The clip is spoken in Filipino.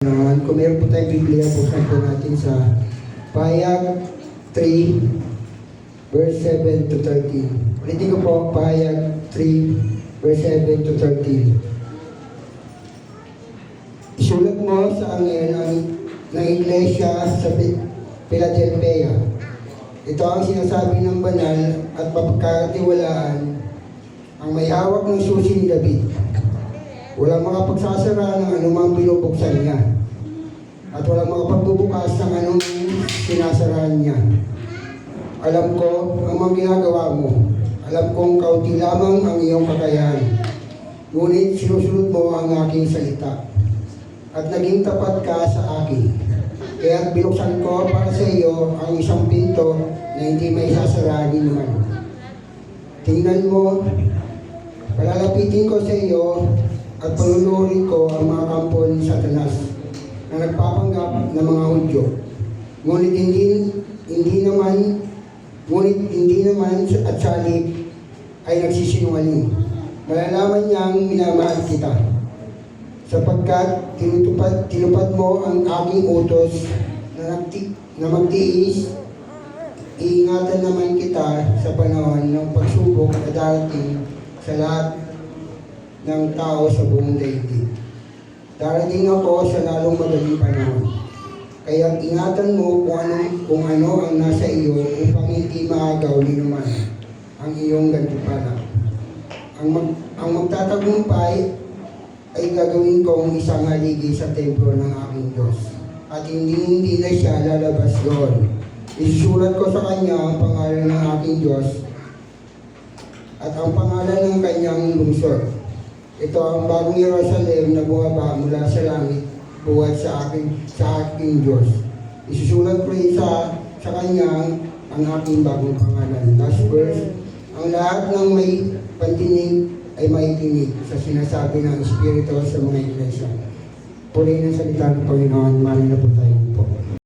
Kung meron po tayong Biblia, buksan po natin sa Pahayag 3, verse 7 to 13. Ulitin ko po, Pahayag 3, verse 7 to 13. Isulat mo sa angel ng iglesia sa Philadelphia. Ito ang sinasabi ng banal at mapagkatiwalaan, ang may hawak ng susi ni David. Walang makapagsasara ng anumang binubuksan niya, at walang makapagbubukas ng anong sinasaraan niya. Alam ko ang mga ginagawa mo. Alam kong kaunti lamang ang iyong kakayahan. Ngunit sinusunod mo ang aking salita, at naging tapat ka sa akin. Kaya binuksan ko para sa iyo ang isang pinto na hindi may sasara ni naman. Tingnan mo, palalapitin ko sa iyo at panunurin ko ang mga kampo ni Satanas na nagpapanggap ng mga Hudyo. Ngunit hindi naman at salib ay nagsisinungaling. Malalaman niyang minamahal kita, sapagkat tinupad mo ang aking utos na magtiis. Iingatan naman kita sa panahon ng pagsubok na darating sa lahat ng tao sa buong daigdig. Darating ako sa lalong madaling panahon. Kaya ingatan mo kung ano ang nasa iyo upang hindi maagaw ni naman ang iyong gantimpala. Ang magtatagumpay ay gagawin kong isang haligi sa templo ng aking Diyos, at hindi na siya lalabas doon. Isusulat ko sa kanya ang pangalan ng aking Diyos at ang pangalan ng kanyang lungsod. Ito ang bagong Jerusalem na bumaba mula sa langit buhat sa aking Diyos. Isusulat ko rin sa kanya ang aking bagong pangalan. Last verse, ang lahat ng may pantinig ay maikinig sa sinasabi ng Espiritu sa mga iglesia. Purihin ang salita ng Panginoon. Mali na po tayo.